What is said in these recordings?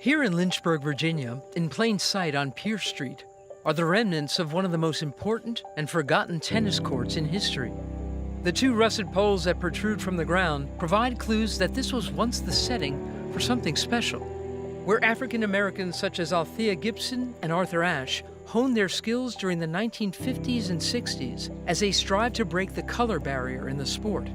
Here in Lynchburg, Virginia, in plain sight on Pierce Street, are the remnants of one of the most important and forgotten tennis courts in history. The two rusted poles that protrude from the ground provide clues that this was once the setting for something special, where African Americans such as Althea Gibson and Arthur Ashe honed their skills during the 1950s and 60s as they strived to break the color barrier in the sport.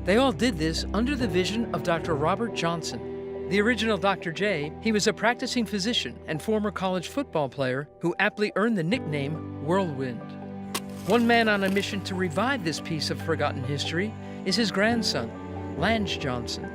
They all did this under the vision of Dr. Robert Johnson. The original Dr. J, he was a practicing physician and former college football player who aptly earned the nickname Whirlwind. One man on a mission to revive this piece of forgotten history is his grandson, Lange Johnson.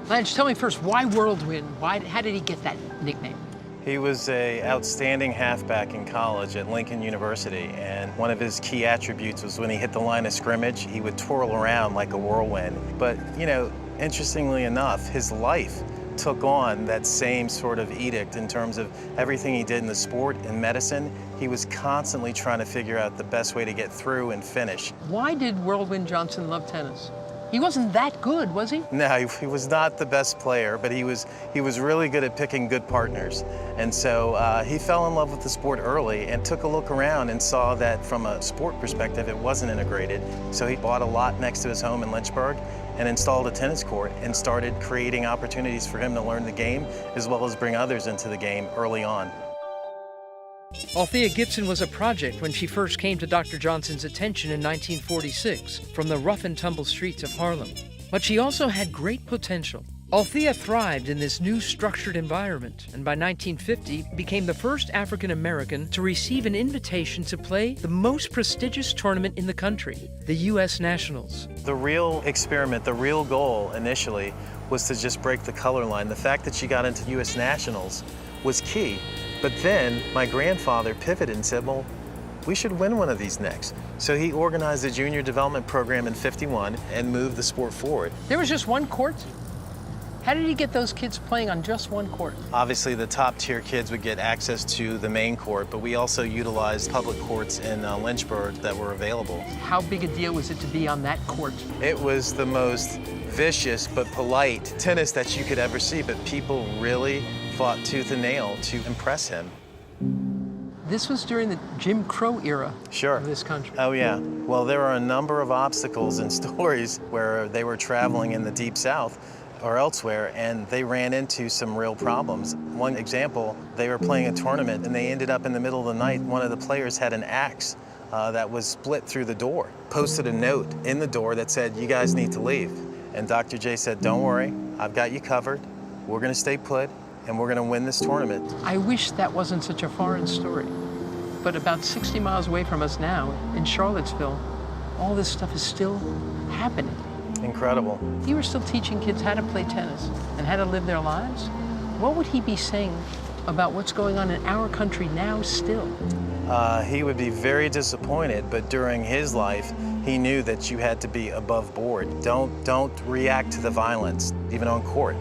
Lange, tell me first, why Whirlwind? How did he get that nickname? He was an outstanding halfback in college at Lincoln University, and one of his key attributes was when he hit the line of scrimmage, he would twirl around like a whirlwind. But, you know, interestingly enough, his life took on that same sort of edict in terms of everything he did in the sport and medicine. He was constantly trying to figure out the best way to get through and finish. Why did Whirlwind Johnson love tennis? He wasn't that good, was he? No, he was not the best player, but he was really good at picking good partners. And so he fell in love with the sport early and took a look around and saw that from a sport perspective, it wasn't integrated. So he bought a lot next to his home in Lynchburg and installed a tennis court and started creating opportunities for him to learn the game as well as bring others into the game early on. Althea Gibson was a project when she first came to Dr. Johnson's attention in 1946 from the rough and tumble streets of Harlem. But she also had great potential. Althea thrived in this new structured environment and by 1950 became the first African American to receive an invitation to play the most prestigious tournament in the country, the U.S. Nationals. The real experiment, the real goal initially was to just break the color line. The fact that she got into U.S. Nationals was key. But then my grandfather pivoted and said, well, we should win one of these next. So he organized a junior development program in '51 and moved the sport forward. There was just one court? How did he get those kids playing on just one court? Obviously, the top tier kids would get access to the main court, but we also utilized public courts in Lynchburg that were available. How big a deal was it to be on that court? It was the most vicious but polite tennis that you could ever see, but people really fought tooth and nail to impress him. This was during the Jim Crow era of this country. Oh, yeah. Well, there are a number of obstacles and stories where they were traveling in the Deep South or elsewhere, and they ran into some real problems. One example, they were playing a tournament, and they ended up in the middle of the night. One of the players had an axe that was split through the door, posted a note in the door that said, "You guys need to leave." And Dr. J said, "Don't worry, I've got you covered. We're gonna stay put, and we're gonna win this tournament." I wish that wasn't such a foreign story. But about 60 miles away from us now, in Charlottesville, all this stuff is still happening. Incredible. If he were still teaching kids how to play tennis and how to live their lives, what would he be saying about what's going on in our country now still? He would be very disappointed, but during his life, he knew that you had to be above board. Don't react to the violence, even on court.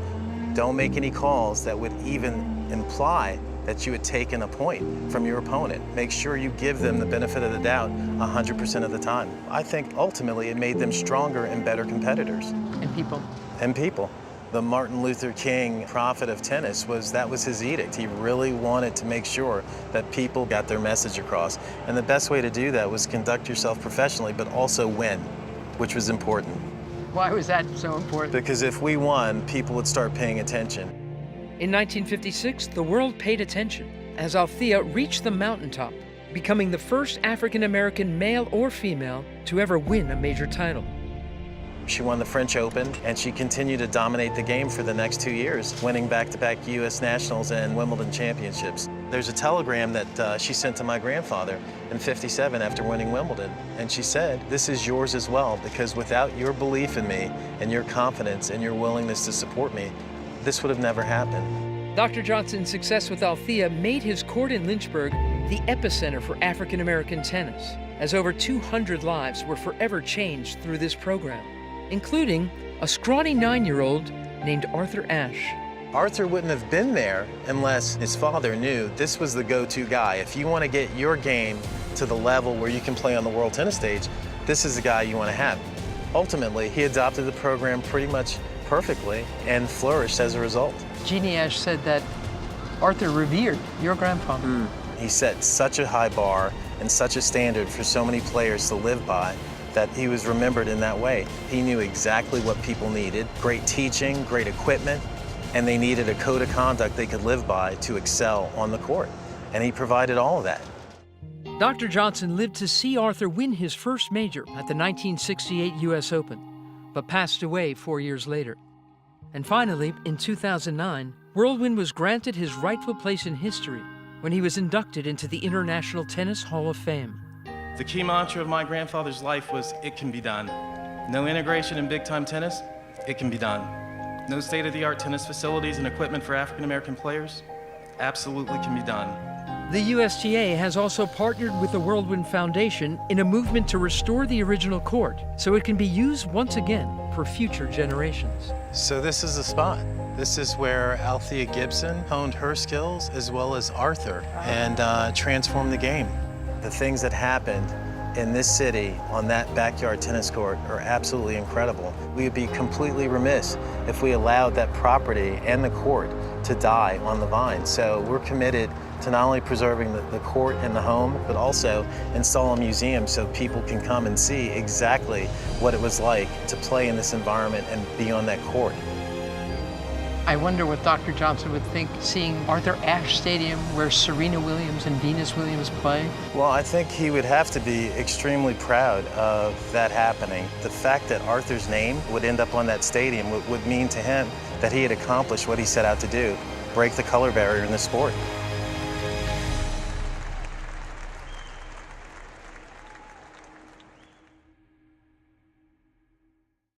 Don't make any calls that would even imply that you had taken a point from your opponent. Make sure you give them the benefit of the doubt 100% of the time. I think ultimately it made them stronger and better competitors. And people. And people. The Martin Luther King prophet of tennis that was his edict. He really wanted to make sure that people got their message across. And the best way to do that was conduct yourself professionally, but also win, which was important. Why was that so important? Because if we won, people would start paying attention. In 1956, the world paid attention as Althea reached the mountaintop, becoming the first African-American male or female to ever win a major title. She won the French Open, and she continued to dominate the game for the next 2 years, winning back-to-back U.S. Nationals and Wimbledon championships. There's a telegram that she sent to my grandfather in '57 after winning Wimbledon, and she said, "This is yours as well, because without your belief in me and your confidence and your willingness to support me, this would have never happened." Dr. Johnson's success with Althea made his court in Lynchburg the epicenter for African-American tennis, as over 200 lives were forever changed through this program, including a scrawny 9-year-old named Arthur Ashe. Arthur wouldn't have been there unless his father knew this was the go-to guy. If you want to get your game to the level where you can play on the world tennis stage, this is the guy you want to have. Ultimately, he adopted the program pretty much perfectly and flourished as a result. Jeannie Ash said that Arthur revered your grandfather. He set such a high bar and such a standard for so many players to live by that he was remembered in that way. He knew exactly what people needed: great teaching, great equipment, and they needed a code of conduct they could live by to excel on the court. And he provided all of that. Dr. Johnson lived to see Arthur win his first major at the 1968 U.S. Open, but passed away 4 years later. And finally, in 2009, Whirlwind was granted his rightful place in history when he was inducted into the International Tennis Hall of Fame. The key mantra of my grandfather's life was, "It can be done." No integration in big-time tennis, it can be done. No state-of-the-art tennis facilities and equipment for African-American players, absolutely can be done. The USTA has also partnered with the Whirlwind Foundation in a movement to restore the original court so it can be used once again for future generations. So this is the spot. This is where Althea Gibson honed her skills as well as Arthur and transformed the game. The things that happened in this city on that backyard tennis court are absolutely incredible. We would be completely remiss if we allowed that property and the court to die on the vine. So we're committed to not only preserving the court and the home, but also install a museum so people can come and see exactly what it was like to play in this environment and be on that court. I wonder what Dr. Johnson would think seeing Arthur Ashe Stadium where Serena Williams and Venus Williams play. Well, I think he would have to be extremely proud of that happening. The fact that Arthur's name would end up on that stadium would mean to him that he had accomplished what he set out to do: break the color barrier in the sport.